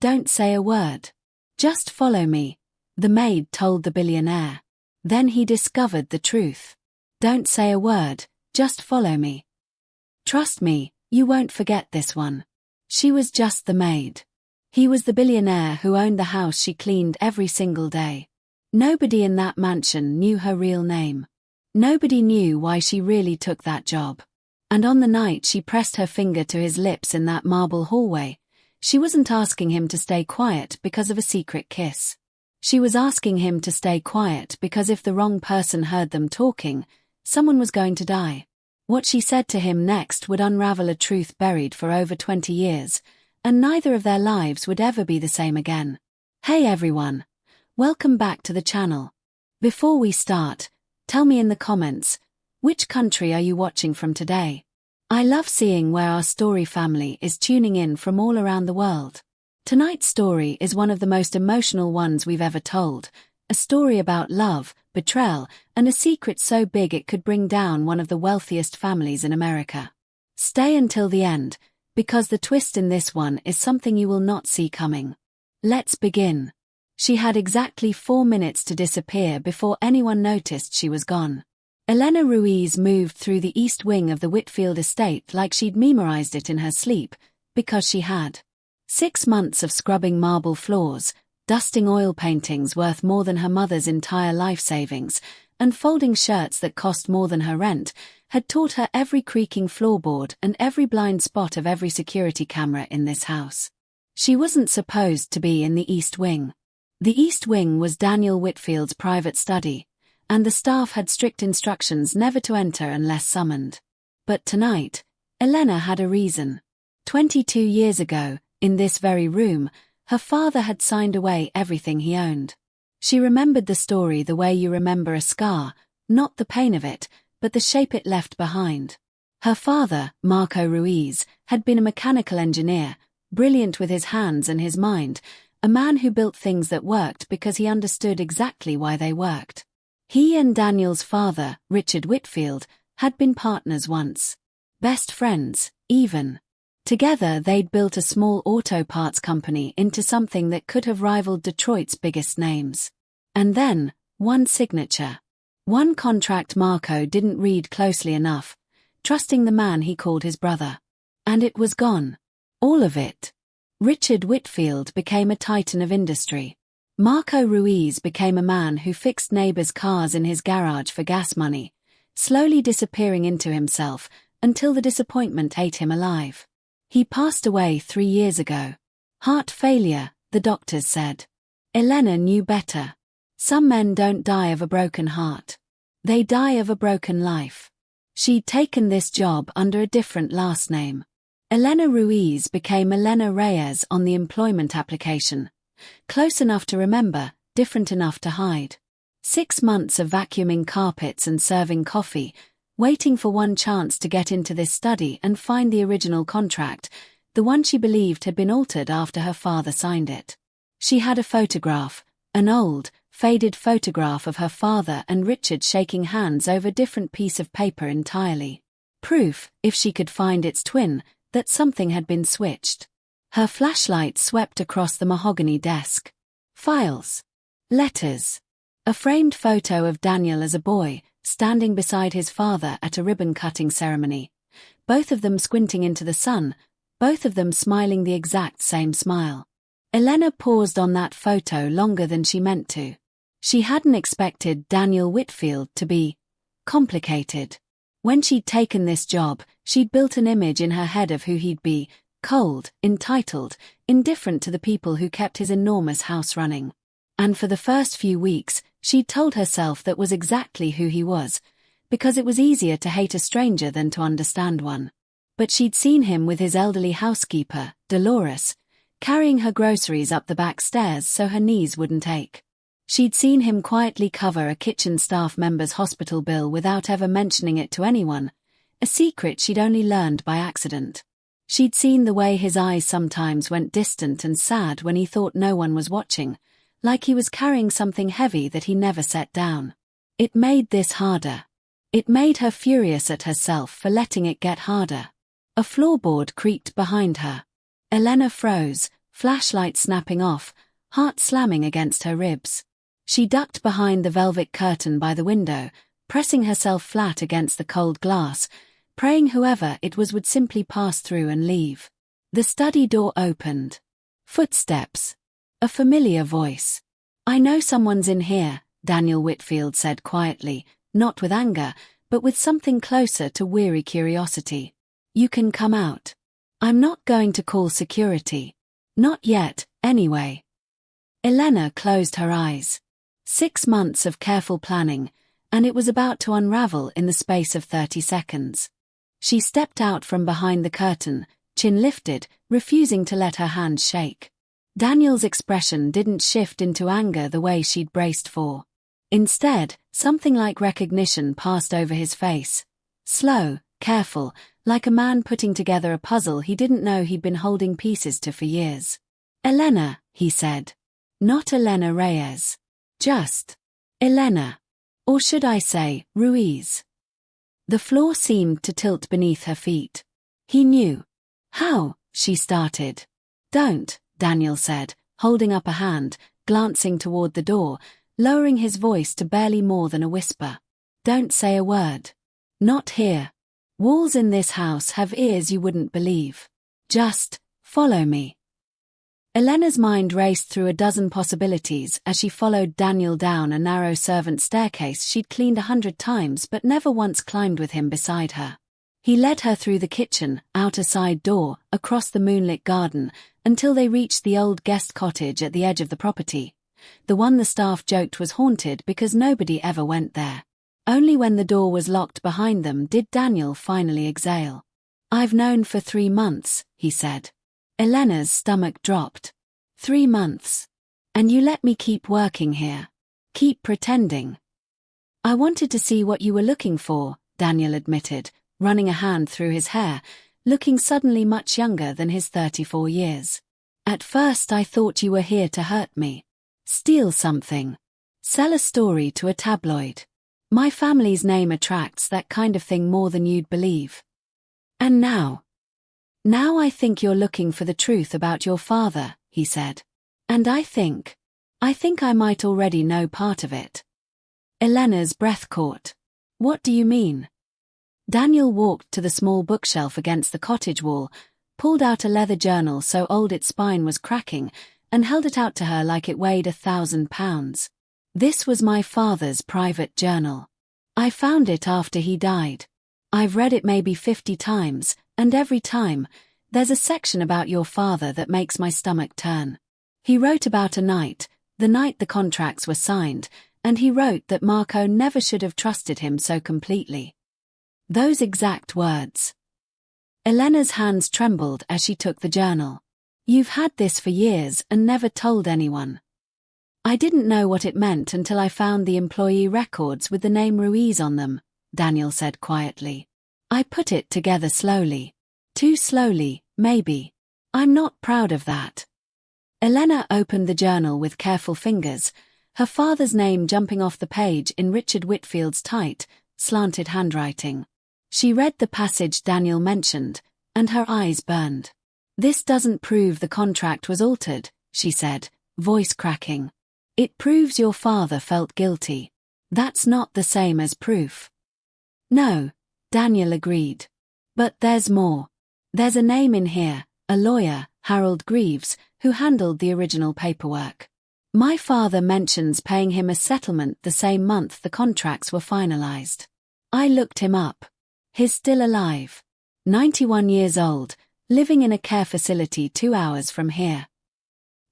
Don't say a word. Just follow me, the maid told the billionaire. Then he discovered the truth. Don't say a word, just follow me. Trust me, you won't forget this one. She was just the maid. He was the billionaire who owned the house she cleaned every single day. Nobody in that mansion knew her real name. Nobody knew why she really took that job. And on the night she pressed her finger to his lips in that marble hallway, she wasn't asking him to stay quiet because of a secret kiss. She was asking him to stay quiet because if the wrong person heard them talking, someone was going to die. What she said to him next would unravel a truth buried for over 20 years, and neither of their lives would ever be the same again. Hey everyone! Welcome back to the channel. Before we start, tell me in the comments, which country are you watching from today? I love seeing where our story family is tuning in from all around the world. Tonight's story is one of the most emotional ones we've ever told, a story about love, betrayal, and a secret so big it could bring down one of the wealthiest families in America. Stay until the end, because the twist in this one is something you will not see coming. Let's begin. She had exactly 4 minutes to disappear before anyone noticed she was gone. Elena Ruiz moved through the east wing of the Whitfield estate like she'd memorized it in her sleep, because she had. 6 months of scrubbing marble floors, dusting oil paintings worth more than her mother's entire life savings, and folding shirts that cost more than her rent, had taught her every creaking floorboard and every blind spot of every security camera in this house. She wasn't supposed to be in the East Wing. The East Wing was Daniel Whitfield's private study, and the staff had strict instructions never to enter unless summoned. But tonight, Elena had a reason. 22 years ago, in this very room, her father had signed away everything he owned. She remembered the story the way you remember a scar, not the pain of it, but the shape it left behind. Her father, Marco Ruiz, had been a mechanical engineer, brilliant with his hands and his mind, a man who built things that worked because he understood exactly why they worked. He and Daniel's father, Richard Whitfield, had been partners once. Best friends, even. Together they'd built a small auto parts company into something that could have rivaled Detroit's biggest names. And then, one signature. One contract Marco didn't read closely enough, trusting the man he called his brother. And it was gone. All of it. Richard Whitfield became a titan of industry. Marco Ruiz became a man who fixed neighbors' cars in his garage for gas money, slowly disappearing into himself until the disappointment ate him alive. He passed away 3 years ago. Heart failure, the doctors said. Elena knew better. Some men don't die of a broken heart. They die of a broken life. She'd taken this job under a different last name. Elena Ruiz became Elena Reyes on the employment application. Close enough to remember, different enough to hide. 6 months of vacuuming carpets and serving coffee, waiting for one chance to get into this study and find the original contract, the one she believed had been altered after her father signed it. She had a photograph, an old, faded photograph of her father and Richard shaking hands over a different piece of paper entirely. Proof, if she could find its twin, that something had been switched. Her flashlight swept across the mahogany desk. Files. Letters. A framed photo of Daniel as a boy, standing beside his father at a ribbon-cutting ceremony. Both of them squinting into the sun, both of them smiling the exact same smile. Elena paused on that photo longer than she meant to. She hadn't expected Daniel Whitfield to be complicated. When she'd taken this job, she'd built an image in her head of who he'd be, cold, entitled, indifferent to the people who kept his enormous house running. And for the first few weeks, she'd told herself that was exactly who he was, because it was easier to hate a stranger than to understand one. But she'd seen him with his elderly housekeeper, Dolores, carrying her groceries up the back stairs so her knees wouldn't ache. She'd seen him quietly cover a kitchen staff member's hospital bill without ever mentioning it to anyone, a secret she'd only learned by accident. She'd seen the way his eyes sometimes went distant and sad when he thought no one was watching, like he was carrying something heavy that he never set down. It made this harder. It made her furious at herself for letting it get harder. A floorboard creaked behind her. Elena froze, flashlight snapping off, heart slamming against her ribs. She ducked behind the velvet curtain by the window, pressing herself flat against the cold glass, praying whoever it was would simply pass through and leave. The study door opened. Footsteps. A familiar voice. "I know someone's in here," Daniel Whitfield said quietly, not with anger, but with something closer to weary curiosity. "You can come out. I'm not going to call security. Not yet, anyway." Elena closed her eyes. 6 months of careful planning, and it was about to unravel in the space of 30 seconds. She stepped out from behind the curtain, chin lifted, refusing to let her hands shake. Daniel's expression didn't shift into anger the way she'd braced for. Instead, something like recognition passed over his face. Slow, careful, like a man putting together a puzzle he didn't know he'd been holding pieces to for years. "Elena," he said. "Not Elena Reyes. Just Elena. Or should I say, Ruiz?" The floor seemed to tilt beneath her feet. He knew. "How?" she started. "Don't," Daniel said, holding up a hand, glancing toward the door, lowering his voice to barely more than a whisper. "Don't say a word. Not here. Walls in this house have ears you wouldn't believe. Just follow me." Elena's mind raced through a dozen possibilities as she followed Daniel down a narrow servant staircase she'd cleaned 100 times but never once climbed with him beside her. He led her through the kitchen, out a side door, across the moonlit garden, until they reached the old guest cottage at the edge of the property. The one the staff joked was haunted because nobody ever went there. Only when the door was locked behind them did Daniel finally exhale. "I've known for 3 months," he said. Elena's stomach dropped. 3 months. "And you let me keep working here. Keep pretending." "I wanted to see what you were looking for," Daniel admitted, running a hand through his hair, looking suddenly much younger than his 34 years. "At first I thought you were here to hurt me. Steal something. Sell a story to a tabloid. My family's name attracts that kind of thing more than you'd believe. And now I think you're looking for the truth about your father," he said. "And I think I might already know part of it." Elena's breath caught. "What do you mean?" Daniel walked to the small bookshelf against the cottage wall, pulled out a leather journal so old its spine was cracking, and held it out to her like it weighed 1,000 pounds. "This was my father's private journal. I found it after he died. I've read it maybe 50 times, and every time, there's a section about your father that makes my stomach turn. He wrote about a night, the night the contracts were signed, and he wrote that Marco never should have trusted him so completely. Those exact words." Elena's hands trembled as she took the journal. "You've had this for years and never told anyone." "I didn't know what it meant until I found the employee records with the name Ruiz on them," Daniel said quietly. "I put it together slowly. Too slowly, maybe. I'm not proud of that." Elena opened the journal with careful fingers, her father's name jumping off the page in Richard Whitfield's tight, slanted handwriting. She read the passage Daniel mentioned, and her eyes burned. "This doesn't prove the contract was altered," she said, voice cracking. "It proves your father felt guilty. That's not the same as proof." "No," Daniel agreed. "But there's more. There's a name in here, a lawyer, Harold Greaves, who handled the original paperwork. My father mentions paying him a settlement the same month the contracts were finalized. I looked him up. He's still alive. 91 years old, living in a care facility 2 hours from here."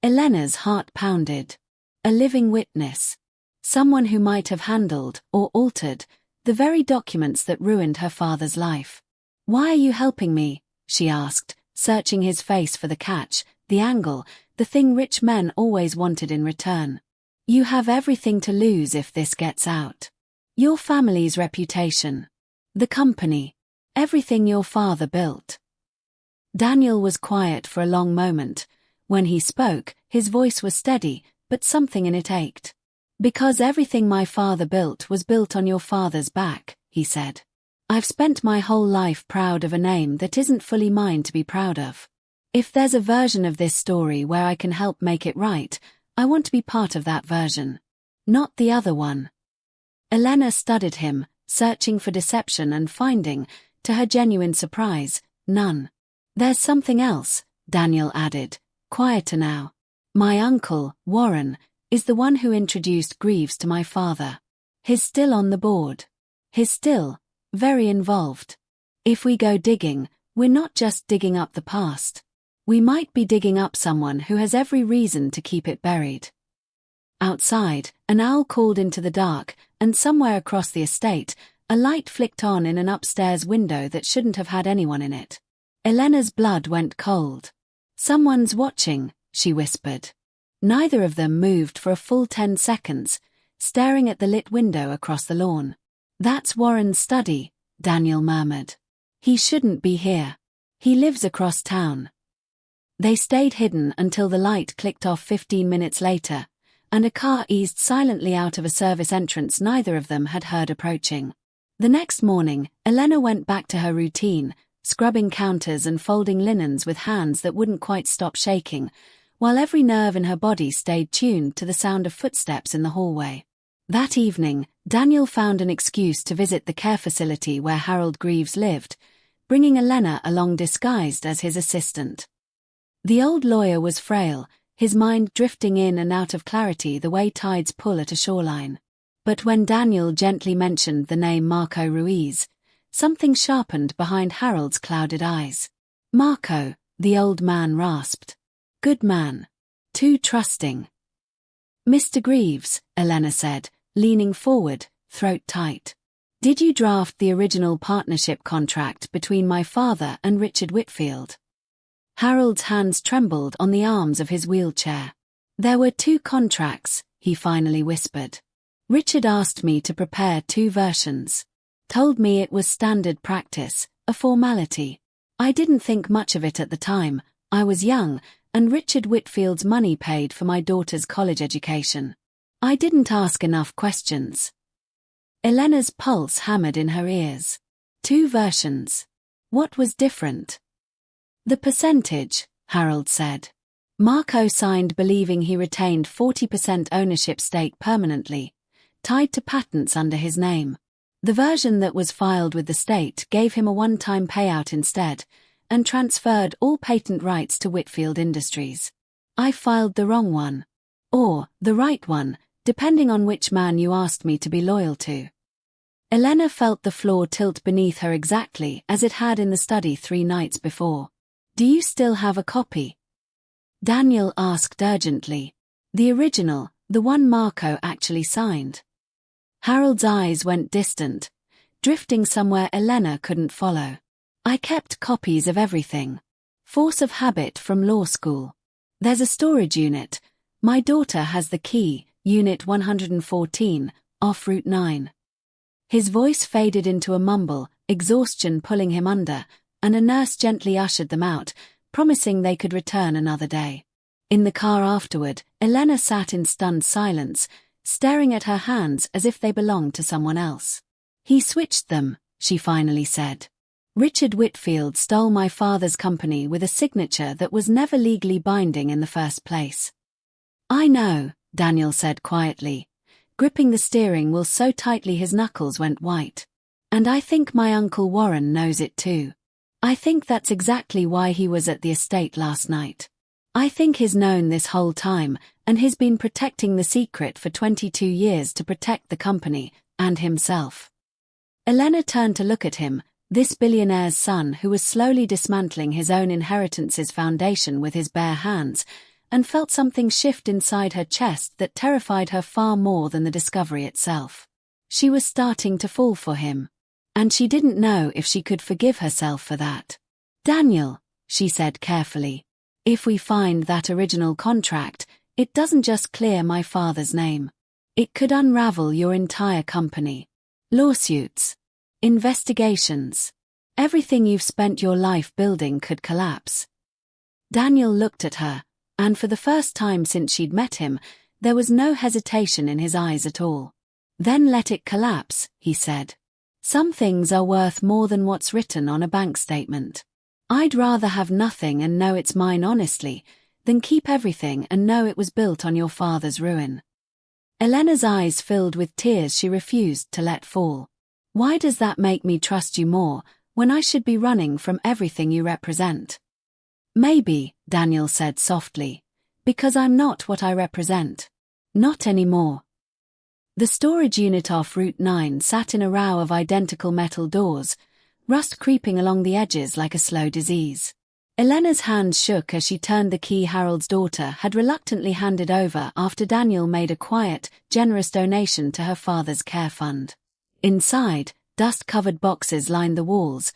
Elena's heart pounded. A living witness. Someone who might have handled, or altered, the very documents that ruined her father's life. "Why are you helping me?" she asked, searching his face for the catch, the angle, the thing rich men always wanted in return. "You have everything to lose if this gets out. Your family's reputation. The company. Everything your father built." Daniel was quiet for a long moment. When he spoke, his voice was steady, but something in it ached. "Because everything my father built was built on your father's back," he said. "I've spent my whole life proud of a name that isn't fully mine to be proud of. If there's a version of this story where I can help make it right, I want to be part of that version. Not the other one. Elena studied him, searching for deception and finding, to her genuine surprise, none. There's something else, Daniel added, quieter now. My uncle, Warren, is the one who introduced Greaves to my father. He's still on the board. He's still very involved. If we go digging, we're not just digging up the past. We might be digging up someone who has every reason to keep it buried. Outside, an owl called into the dark, and somewhere across the estate, a light flicked on in an upstairs window that shouldn't have had anyone in it. Elena's blood went cold. Someone's watching, she whispered. Neither of them moved for a full 10 seconds, staring at the lit window across the lawn. That's Warren's study, Daniel murmured. He shouldn't be here. He lives across town. They stayed hidden until the light clicked off 15 minutes later, and a car eased silently out of a service entrance neither of them had heard approaching. The next morning, Elena went back to her routine, scrubbing counters and folding linens with hands that wouldn't quite stop shaking, while every nerve in her body stayed tuned to the sound of footsteps in the hallway. That evening, Daniel found an excuse to visit the care facility where Harold Greaves lived, bringing Elena along disguised as his assistant. The old lawyer was frail, his mind drifting in and out of clarity the way tides pull at a shoreline. But when Daniel gently mentioned the name Marco Ruiz, something sharpened behind Harold's clouded eyes. Marco, the old man rasped. Good man. Too trusting. Mr. Greaves, Elena said, leaning forward, throat tight. Did you draft the original partnership contract between my father and Richard Whitfield? Harold's hands trembled on the arms of his wheelchair. There were 2 contracts, he finally whispered. Richard asked me to prepare 2 versions. Told me it was standard practice, a formality. I didn't think much of it at the time, I was young, and Richard Whitfield's money paid for my daughter's college education. I didn't ask enough questions. Elena's pulse hammered in her ears. 2 versions. What was different? The percentage, Harold said. Marco signed believing he retained 40% ownership stake permanently, tied to patents under his name. The version that was filed with the state gave him a one-time payout instead, and transferred all patent rights to Whitfield Industries. I filed the wrong one. Or the right one, depending on which man you asked me to be loyal to. Elena felt the floor tilt beneath her exactly as it had in the study 3 nights before. Do you still have a copy? Daniel asked urgently. The original, the one Marco actually signed. Harold's eyes went distant, drifting somewhere Elena couldn't follow. I kept copies of everything. Force of habit from law school. There's a storage unit. My daughter has the key, Unit 114, off Route 9. His voice faded into a mumble, exhaustion pulling him under, and a nurse gently ushered them out, promising they could return another day. In the car afterward, Elena sat in stunned silence, staring at her hands as if they belonged to someone else. He switched them, she finally said. Richard Whitfield stole my father's company with a signature that was never legally binding in the first place. I know, Daniel said quietly, gripping the steering wheel so tightly his knuckles went white. And I think my Uncle Warren knows it too. I think that's exactly why he was at the estate last night. I think he's known this whole time, and he's been protecting the secret for 22 years to protect the company, and himself. Elena turned to look at him, this billionaire's son who was slowly dismantling his own inheritance's foundation with his bare hands, and felt something shift inside her chest that terrified her far more than the discovery itself. She was starting to fall for him. And she didn't know if she could forgive herself for that. Daniel, she said carefully, if we find that original contract, it doesn't just clear my father's name. It could unravel your entire company. Lawsuits. Investigations. Everything you've spent your life building could collapse. Daniel looked at her, and for the first time since she'd met him, there was no hesitation in his eyes at all. Then let it collapse, he said. Some things are worth more than what's written on a bank statement. I'd rather have nothing and know it's mine honestly, than keep everything and know it was built on your father's ruin. Elena's eyes filled with tears she refused to let fall. Why does that make me trust you more, when I should be running from everything you represent? Maybe, Daniel said softly, because I'm not what I represent. Not anymore. The storage unit off Route 9 sat in a row of identical metal doors, rust creeping along the edges like a slow disease. Elena's hands shook as she turned the key Harold's daughter had reluctantly handed over after Daniel made a quiet, generous donation to her father's care fund. Inside, dust-covered boxes lined the walls,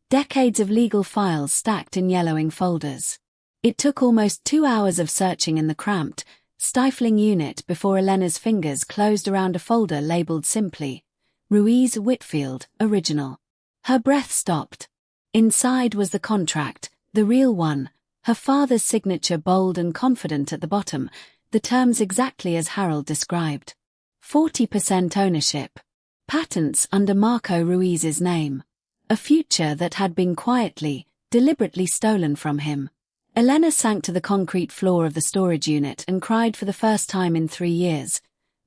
decades of legal files stacked in yellowing folders. It took almost 2 hours of searching in the cramped, stifling unit before Elena's fingers closed around a folder labeled simply, Ruiz Whitfield, Original. Her breath stopped. Inside was the contract, the real one, her father's signature bold and confident at the bottom, the terms exactly as Harold described. 40% ownership. Patents under Marco Ruiz's name. A future that had been quietly, deliberately stolen from him. Elena sank to the concrete floor of the storage unit and cried for the first time in 3 years.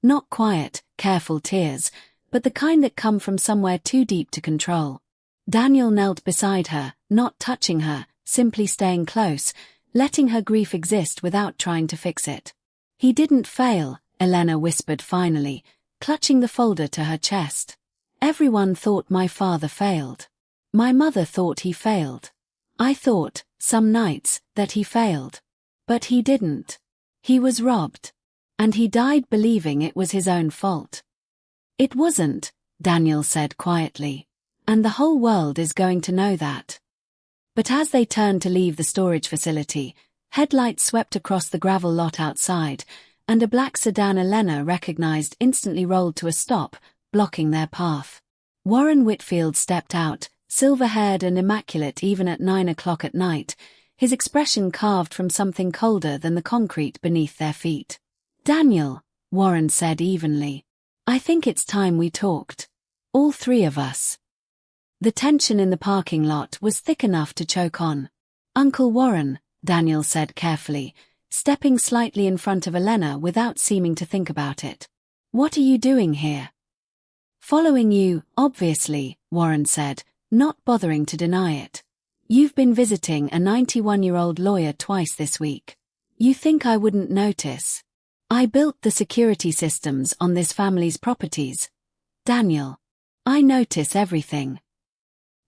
Not quiet, careful tears, but the kind that come from somewhere too deep to control. Daniel knelt beside her, not touching her, simply staying close, letting her grief exist without trying to fix it. He didn't fail, Elena whispered finally, clutching the folder to her chest. Everyone thought my father failed. My mother thought he failed. I thought, some nights, that he failed. But he didn't. He was robbed. And he died believing it was his own fault. It wasn't, Daniel said quietly. And the whole world is going to know that. But as they turned to leave the storage facility, headlights swept across the gravel lot outside, and a black sedan Elena recognized instantly rolled to a stop, blocking their path. Warren Whitfield stepped out, silver-haired and immaculate even at 9 o'clock at night, his expression carved from something colder than the concrete beneath their feet. Daniel, Warren said evenly. I think it's time we talked. All 3 of us. The tension in the parking lot was thick enough to choke on. Uncle Warren, Daniel said carefully, stepping slightly in front of Elena without seeming to think about it. What are you doing here? Following you, obviously, Warren said, not bothering to deny it. You've been visiting a 91-year-old lawyer twice this week. You think I wouldn't notice? I built the security systems on this family's properties. Daniel. I notice everything.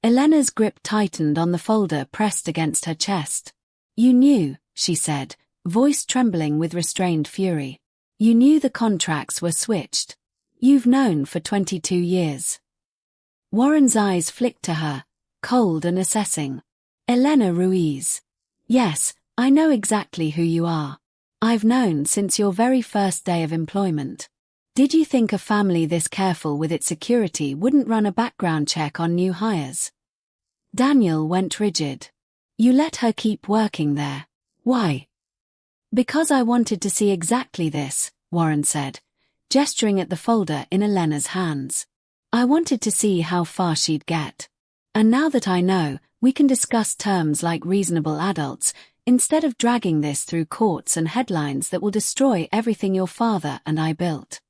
Elena's grip tightened on the folder pressed against her chest. You knew, she said, voice trembling with restrained fury. You knew the contracts were switched. You've known for 22 years. Warren's eyes flicked to her, cold and assessing. Elena Ruiz. Yes, I know exactly who you are. I've known since your very first day of employment. Did you think a family this careful with its security wouldn't run a background check on new hires? Daniel went rigid. You let her keep working there. Why? Because I wanted to see exactly this, Warren said, gesturing at the folder in Elena's hands. I wanted to see how far she'd get. And now that I know, we can discuss terms like reasonable adults, instead of dragging this through courts and headlines that will destroy everything your father and I built.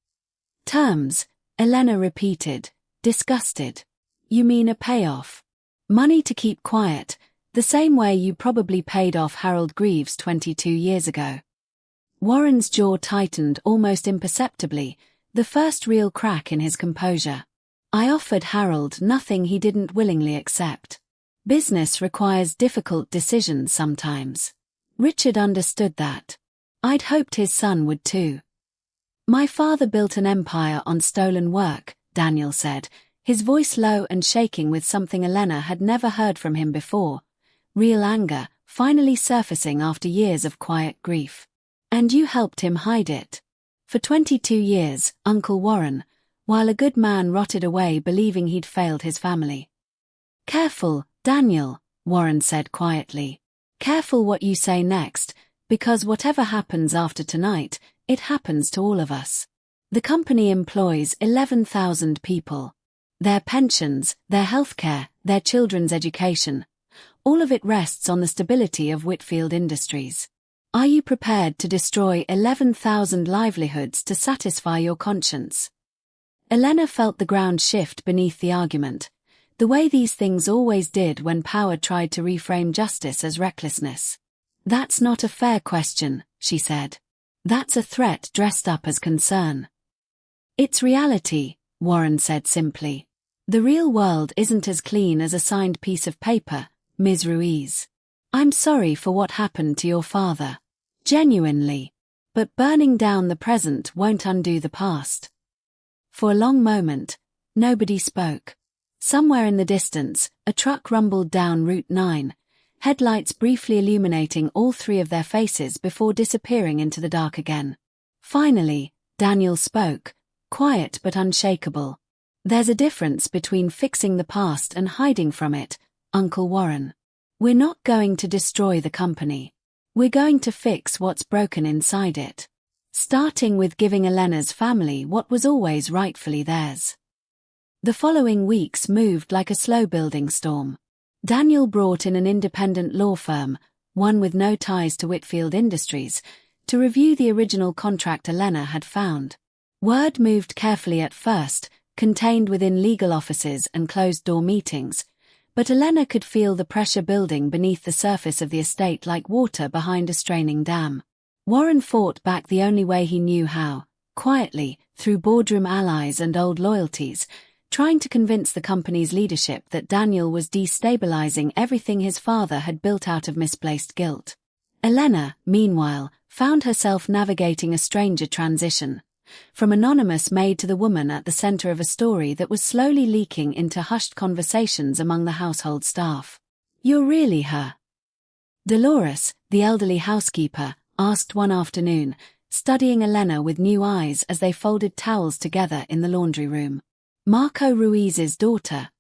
Terms, Elena repeated, disgusted. You mean a payoff? Money to keep quiet, the same way you probably paid off Harold Greaves 22 years ago. Warren's jaw tightened almost imperceptibly, the first real crack in his composure. I offered Harold nothing he didn't willingly accept. Business requires difficult decisions sometimes. Richard understood that. I'd hoped his son would too. My father built an empire on stolen work, Daniel said, his voice low and shaking with something Elena had never heard from him before, real anger, finally surfacing after years of quiet grief. And you helped him hide it. For 22 years, Uncle Warren, while a good man rotted away believing he'd failed his family. Careful, Daniel, Warren said quietly. Careful what you say next, because whatever happens after tonight, it happens to all of us. The company employs 11,000 people. Their pensions, their healthcare, their children's education, All of it rests on the stability of Whitfield Industries. Are you prepared to destroy 11,000 livelihoods to satisfy your conscience? Elena felt the ground shift beneath the argument, the way these things always did when power tried to reframe justice as recklessness. That's not a fair question, she said. That's a threat dressed up as concern. It's reality, Warren said simply. The real world isn't as clean as a signed piece of paper, Ms. Ruiz. I'm sorry for what happened to your father. Genuinely. But burning down the present won't undo the past. For a long moment, nobody spoke. Somewhere in the distance, a truck rumbled down Route 9, headlights briefly illuminating all three of their faces before disappearing into the dark again. Finally, Daniel spoke, quiet but unshakable. There's a difference between fixing the past and hiding from it, Uncle Warren. We're not going to destroy the company. We're going to fix what's broken inside it. Starting with giving Elena's family what was always rightfully theirs. The following weeks moved like a slow-building storm. Daniel brought in an independent law firm, one with no ties to Whitfield Industries, to review the original contract Elena had found. Word moved carefully at first, contained within legal offices and closed-door meetings, but Elena could feel the pressure building beneath the surface of the estate like water behind a straining dam. Warren fought back the only way he knew how, quietly, through boardroom allies and old loyalties, trying to convince the company's leadership that Daniel was destabilizing everything his father had built out of misplaced guilt. Elena, meanwhile, found herself navigating a stranger transition, from anonymous maid to the woman at the center of a story that was slowly leaking into hushed conversations among the household staff. "You're really her?" Dolores, the elderly housekeeper, asked one afternoon, studying Elena with new eyes as they folded towels together in the laundry room. "Marco Ruiz's daughter."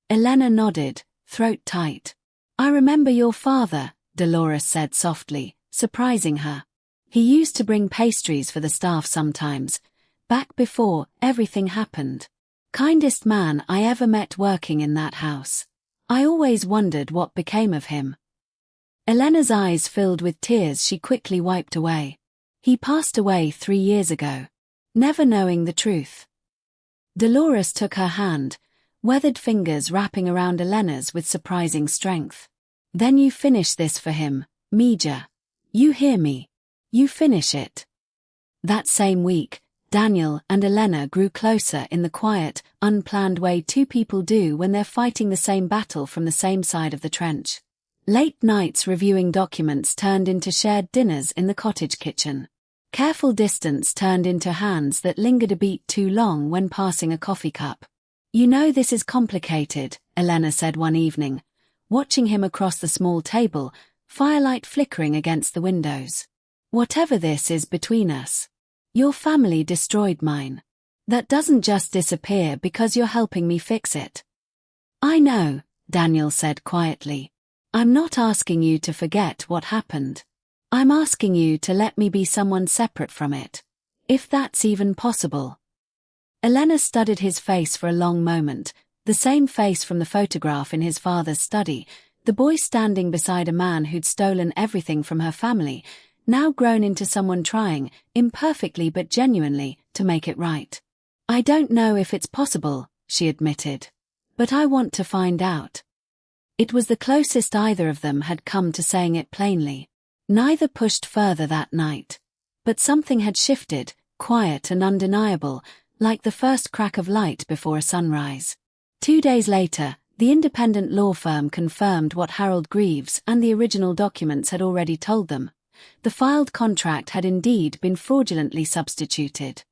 Elena nodded, throat tight. "I remember your father," Dolores said softly, surprising her. "He used to bring pastries for the staff sometimes, back before everything happened. Kindest man I ever met working in that house. I always wondered what became of him." Elena's eyes filled with tears she quickly wiped away. "He passed away 3 years ago. Never knowing the truth." Dolores took her hand, weathered fingers wrapping around Elena's with surprising strength. "Then you finish this for him, Mija. You hear me? You finish it." That same week, Daniel and Elena grew closer in the quiet, unplanned way two people do when they're fighting the same battle from the same side of the trench. Late nights reviewing documents turned into shared dinners in the cottage kitchen. Careful distance turned into hands that lingered a beat too long when passing a coffee cup. "You know this is complicated," Elena said one evening, watching him across the small table, firelight flickering against the windows. "Whatever this is between us. Your family destroyed mine. That doesn't just disappear because you're helping me fix it." "I know," Daniel said quietly. "I'm not asking you to forget what happened. I'm asking you to let me be someone separate from it. If that's even possible." Elena studied his face for a long moment, the same face from the photograph in his father's study, the boy standing beside a man who'd stolen everything from her family, now grown into someone trying, imperfectly but genuinely, to make it right. "I don't know if it's possible," she admitted. "But I want to find out." It was the closest either of them had come to saying it plainly. Neither pushed further that night. But something had shifted, quiet and undeniable, like the first crack of light before a sunrise. 2 days later, the independent law firm confirmed what Harold Greaves and the original documents had already told them. The filed contract had indeed been fraudulently substituted.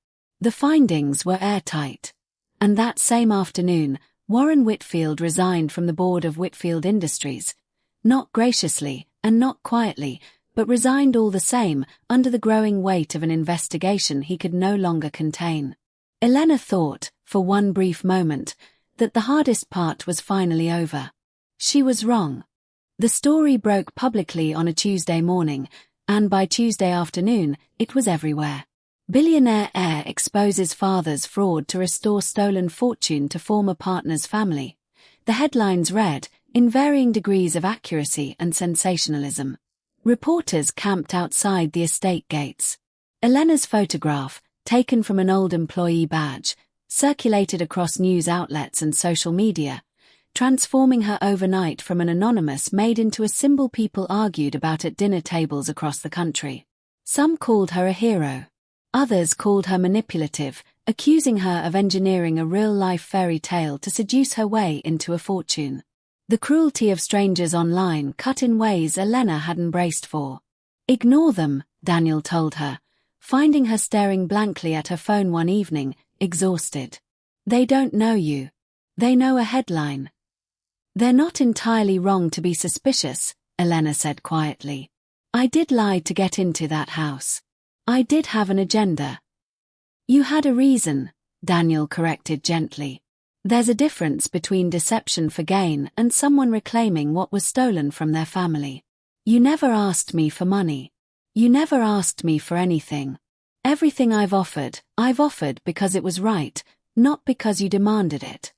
The findings were airtight. And that same afternoon, Warren Whitfield resigned from the board of Whitfield Industries. Not graciously, and not quietly, but resigned all the same, under the growing weight of an investigation he could no longer contain. Elena thought, for one brief moment, that the hardest part was finally over. She was wrong. The story broke publicly on a Tuesday morning, and by Tuesday afternoon, it was everywhere. Billionaire heir exposes father's fraud to restore stolen fortune to former partner's family. The headlines read, in varying degrees of accuracy and sensationalism. Reporters camped outside the estate gates. Elena's photograph, taken from an old employee badge, circulated across news outlets and social media, transforming her overnight from an anonymous maid into a symbol people argued about at dinner tables across the country. Some called her a hero. Others called her manipulative, accusing her of engineering a real-life fairy tale to seduce her way into a fortune. The cruelty of strangers online cut in ways Elena hadn't braced for. "Ignore them," Daniel told her, finding her staring blankly at her phone one evening, exhausted. "They don't know you. They know a headline." "They're not entirely wrong to be suspicious," Elena said quietly. "I did lie to get into that house. I did have an agenda." "You had a reason," Daniel corrected gently. "There's a difference between deception for gain and someone reclaiming what was stolen from their family. You never asked me for money. You never asked me for anything. Everything I've offered because it was right, not because you demanded it."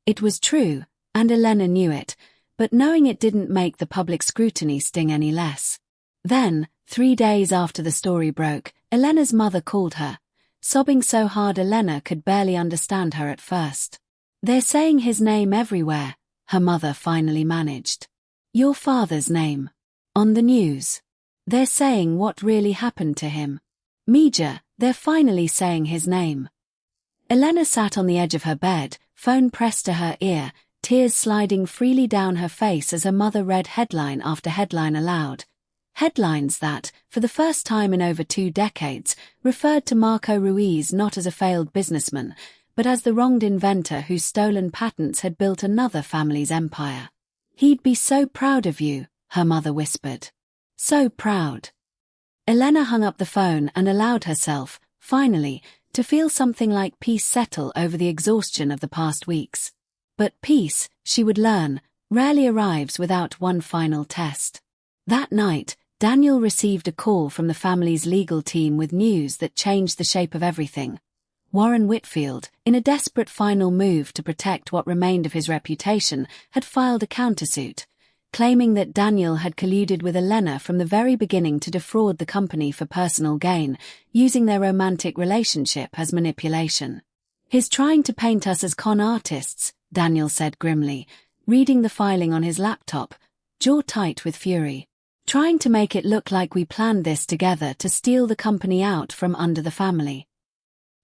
It was true, and Elena knew it, but knowing it didn't make the public scrutiny sting any less. Then, 3 days after the story broke, Elena's mother called her, sobbing so hard Elena could barely understand her at first. "They're saying his name everywhere," her mother finally managed. "Your father's name. On the news. They're saying what really happened to him. Mija, they're finally saying his name." Elena sat on the edge of her bed, phone pressed to her ear, tears sliding freely down her face as her mother read headline after headline aloud. Headlines that, for the first time in over 2 decades, referred to Marco Ruiz not as a failed businessman, but as the wronged inventor whose stolen patents had built another family's empire. "He'd be so proud of you," her mother whispered. "So proud." Elena hung up the phone and allowed herself, finally, to feel something like peace settle over the exhaustion of the past weeks. But peace, she would learn, rarely arrives without one final test. That night, Daniel received a call from the family's legal team with news that changed the shape of everything. Warren Whitfield, in a desperate final move to protect what remained of his reputation, had filed a countersuit, claiming that Daniel had colluded with Elena from the very beginning to defraud the company for personal gain, using their romantic relationship as manipulation. "He's trying to paint us as con artists," Daniel said grimly, reading the filing on his laptop, jaw tight with fury. "Trying to make it look like we planned this together to steal the company out from under the family."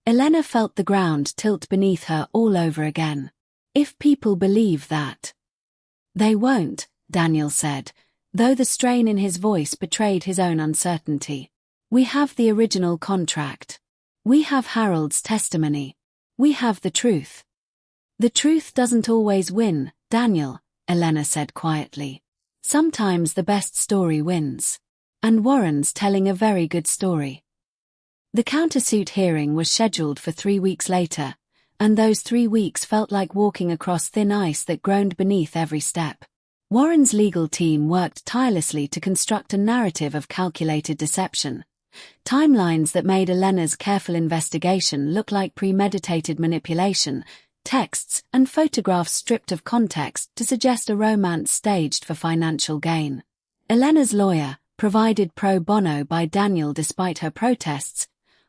Elena felt the ground tilt beneath her all over again. "If people believe that." "They won't," Daniel said, though the strain in his voice betrayed his own uncertainty. "We have the original contract. We have Harold's testimony. We have the truth." "The truth doesn't always win, Daniel," Elena said quietly. "Sometimes the best story wins. And Warren's telling a very good story." The countersuit hearing was scheduled for 3 weeks later, and those 3 weeks felt like walking across thin ice that groaned beneath every step. Warren's legal team worked tirelessly to construct a narrative of calculated deception, timelines that made Elena's careful investigation look like premeditated manipulation, texts and photographs stripped of context to suggest a romance staged for financial gain. Elena's lawyer, provided pro bono by Daniel despite her protests,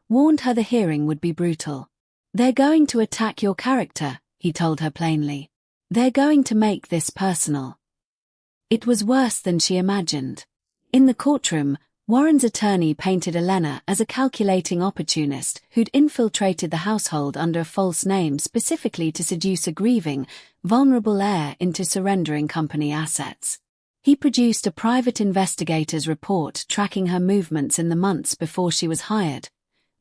warned her the hearing would be brutal. "They're going to attack your character," he told her plainly. "They're going to make this personal." It was worse than she imagined. In the courtroom, Warren's attorney painted Elena as a calculating opportunist who'd infiltrated the household under a false name specifically to seduce a grieving, vulnerable heir into surrendering company assets. He produced a private investigator's report tracking her movements in the months before she was hired,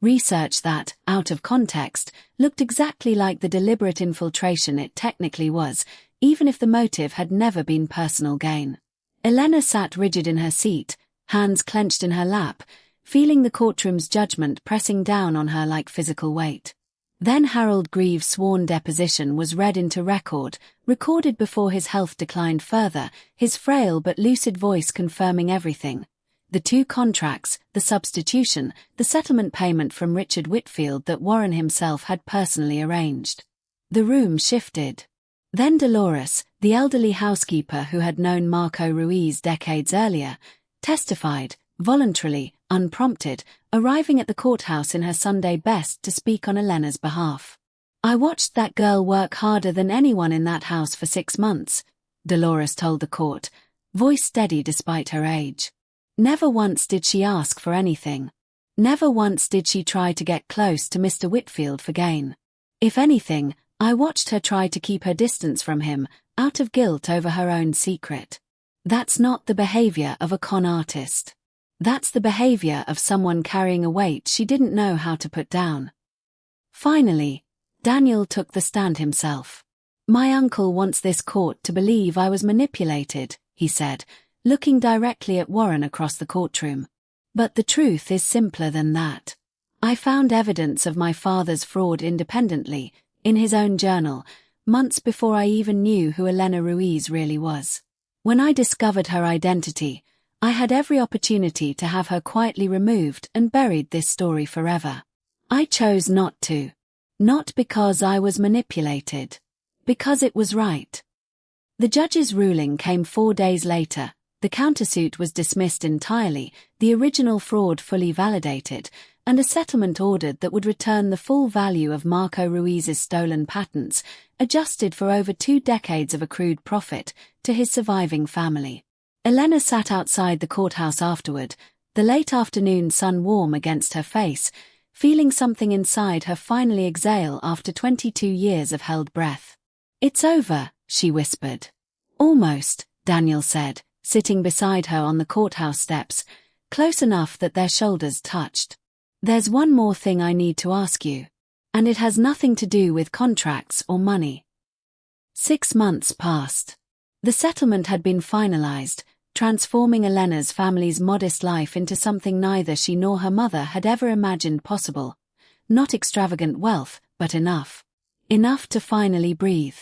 research that, out of context, looked exactly like the deliberate infiltration it technically was, even if the motive had never been personal gain. Elena sat rigid in her seat, hands clenched in her lap, feeling the courtroom's judgment pressing down on her like physical weight. Then Harold Greaves' sworn deposition was read into record, recorded before his health declined further, his frail but lucid voice confirming everything. The 2 contracts, the substitution, the settlement payment from Richard Whitfield that Warren himself had personally arranged. The room shifted. Then Dolores, the elderly housekeeper who had known Marco Ruiz decades earlier, testified, voluntarily, unprompted, arriving at the courthouse in her Sunday best to speak on Elena's behalf. "I watched that girl work harder than anyone in that house for 6 months," Dolores told the court, voice steady despite her age. "Never once did she ask for anything. Never once did she try to get close to Mr. Whitfield for gain. If anything, I watched her try to keep her distance from him, out of guilt over her own secret. That's not the behavior of a con artist. That's the behavior of someone carrying a weight she didn't know how to put down." Finally, Daniel took the stand himself. "My uncle wants this court to believe I was manipulated," he said, looking directly at Warren across the courtroom. "But the truth is simpler than that. I found evidence of my father's fraud independently, in his own journal, months before I even knew who Elena Ruiz really was. When I discovered her identity, I had every opportunity to have her quietly removed and buried this story forever. I chose not to. Not because I was manipulated. Because it was right." The judge's ruling came 4 days later. The countersuit was dismissed entirely, the original fraud fully validated, and a settlement ordered that would return the full value of Marco Ruiz's stolen patents, adjusted for over 2 decades of accrued profit, to his surviving family. Elena sat outside the courthouse afterward, the late afternoon sun warm against her face, feeling something inside her finally exhale after 22 years of held breath. "It's over," she whispered. "Almost," Daniel said, sitting beside her on the courthouse steps, close enough that their shoulders touched. "There's one more thing I need to ask you. And it has nothing to do with contracts or money." 6 months passed. The settlement had been finalized, transforming Elena's family's modest life into something neither she nor her mother had ever imagined possible. Not extravagant wealth, but enough. Enough to finally breathe.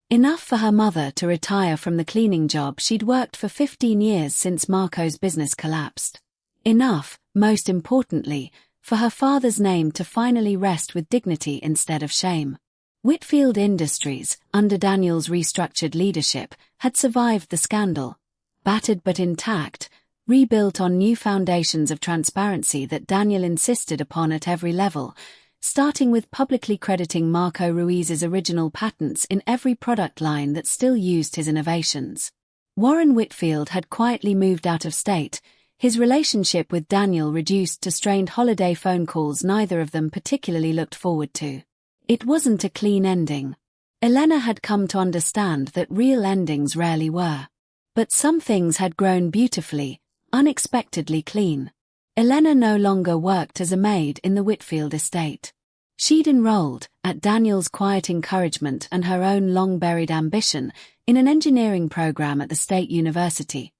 Enough for her mother to retire from the cleaning job she'd worked for 15 years since Marco's business collapsed. Enough, most importantly, for her father's name to finally rest with dignity instead of shame. Whitfield Industries, under Daniel's restructured leadership, had survived the scandal. Battered but intact, rebuilt on new foundations of transparency that Daniel insisted upon at every level, starting with publicly crediting Marco Ruiz's original patents in every product line that still used his innovations. Warren Whitfield had quietly moved out of state, his relationship with Daniel reduced to strained holiday phone calls neither of them particularly looked forward to. It wasn't a clean ending. Elena had come to understand that real endings rarely were. But some things had grown beautifully, unexpectedly clean. Elena no longer worked as a maid in the Whitfield estate. She'd enrolled, at Daniel's quiet encouragement and her own long-buried ambition, in an engineering program at the State University,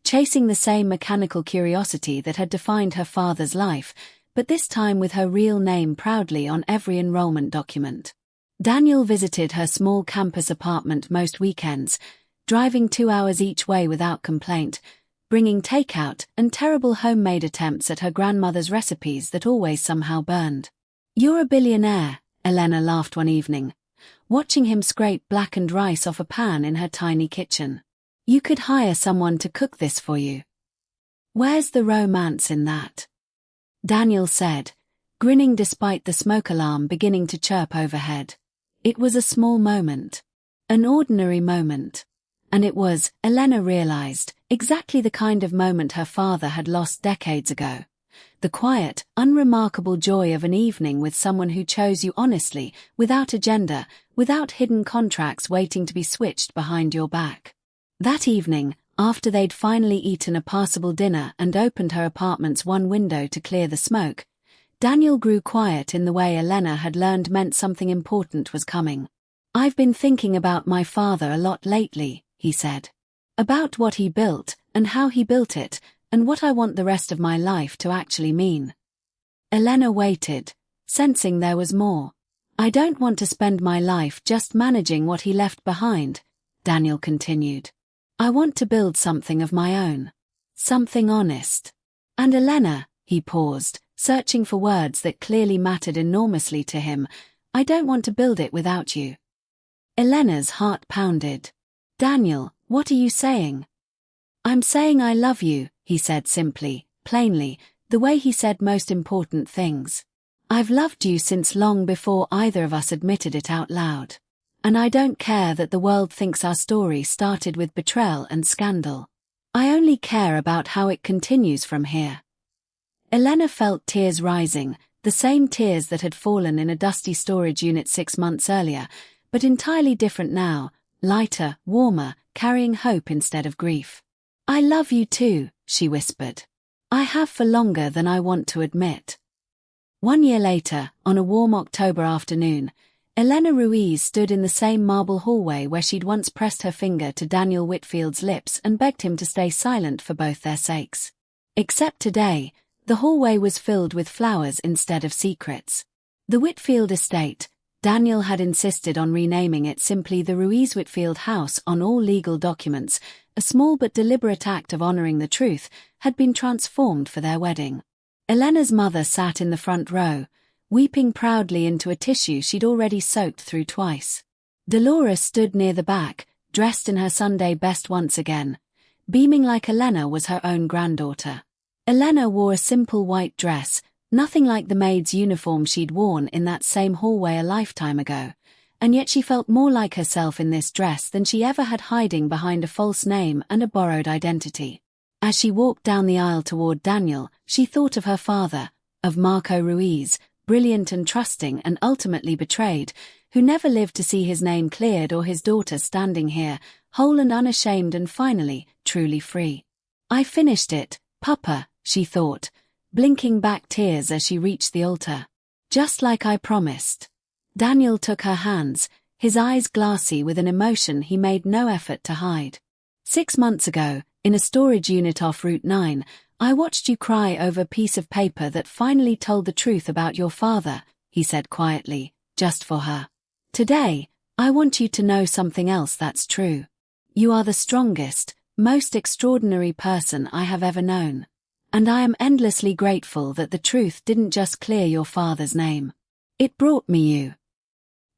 chasing the same mechanical curiosity that had defined her father's life, but this time with her real name proudly on every enrollment document. Daniel visited her small campus apartment most weekends, driving 2 hours each way without complaint, bringing takeout and terrible homemade attempts at her grandmother's recipes that always somehow burned. "You're a billionaire," Elena laughed one evening, watching him scrape blackened rice off a pan in her tiny kitchen. "You could hire someone to cook this for you." "Where's the romance in that?" Daniel said, grinning despite the smoke alarm beginning to chirp overhead. It was a small moment. An ordinary moment. And it was, Elena realized, exactly the kind of moment her father had lost decades ago. The quiet, unremarkable joy of an evening with someone who chose you honestly, without agenda, without hidden contracts waiting to be switched behind your back. That evening, after they'd finally eaten a passable dinner and opened her apartment's one window to clear the smoke, Daniel grew quiet in the way Elena had learned meant something important was coming. "I've been thinking about my father a lot lately," he said. "About what he built, and how he built it, and what I want the rest of my life to actually mean." Elena waited, sensing there was more. "I don't want to spend my life just managing what he left behind," Daniel continued. "I want to build something of my own. Something honest. And Elena," he paused, searching for words that clearly mattered enormously to him, "I don't want to build it without you." Elena's heart pounded. "Daniel, what are you saying?" "I'm saying I love you," he said simply, plainly, the way he said most important things. "I've loved you since long before either of us admitted it out loud. And I don't care that the world thinks our story started with betrayal and scandal. I only care about how it continues from here." Elena felt tears rising, the same tears that had fallen in a dusty storage unit 6 months earlier, but entirely different now, lighter, warmer, carrying hope instead of grief. "I love you too," she whispered. "I have for longer than I want to admit." 1 year later, on a warm October afternoon, Elena Ruiz stood in the same marble hallway where she'd once pressed her finger to Daniel Whitfield's lips and begged him to stay silent for both their sakes. Except today, the hallway was filled with flowers instead of secrets. The Whitfield estate, Daniel had insisted on renaming it simply the Ruiz Whitfield House on all legal documents, a small but deliberate act of honoring the truth, had been transformed for their wedding. Elena's mother sat in the front row, weeping proudly into a tissue she'd already soaked through twice. Dolores stood near the back, dressed in her Sunday best once again, beaming like Elena was her own granddaughter. Elena wore a simple white dress, nothing like the maid's uniform she'd worn in that same hallway a lifetime ago, and yet she felt more like herself in this dress than she ever had, hiding behind a false name and a borrowed identity. As she walked down the aisle toward Daniel, she thought of her father, of Marco Ruiz, brilliant and trusting and ultimately betrayed, who never lived to see his name cleared, or his daughter standing here, whole and unashamed and finally, truly free. "I finished it, Papa," she thought, blinking back tears as she reached the altar. "Just like I promised." Daniel took her hands, his eyes glassy with an emotion he made no effort to hide. "6 months ago, in a storage unit off Route 9, I watched you cry over a piece of paper that finally told the truth about your father," he said quietly, just for her. "Today, I want you to know something else that's true. You are the strongest, most extraordinary person I have ever known. And I am endlessly grateful that the truth didn't just clear your father's name. It brought me you."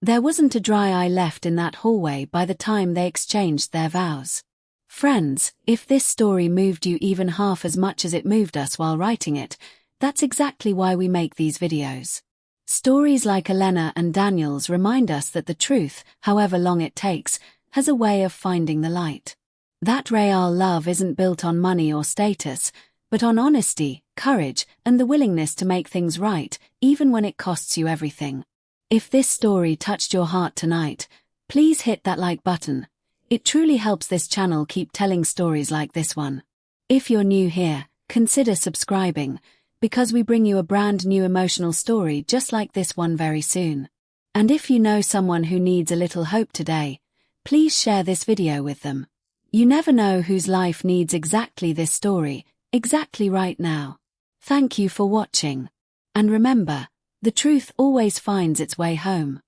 There wasn't a dry eye left in that hallway by the time they exchanged their vows. Friends, if this story moved you even half as much as it moved us while writing it, that's exactly why we make these videos. Stories like Elena and Daniel's remind us that the truth, however long it takes, has a way of finding the light. That real love isn't built on money or status, but on honesty, courage, and the willingness to make things right, even when it costs you everything. If this story touched your heart tonight, please hit that like button. It truly helps this channel keep telling stories like this one. If you're new here, consider subscribing, because we bring you a brand new emotional story just like this one very soon. And if you know someone who needs a little hope today, please share this video with them. You never know whose life needs exactly this story, exactly right now. Thank you for watching. And remember, the truth always finds its way home.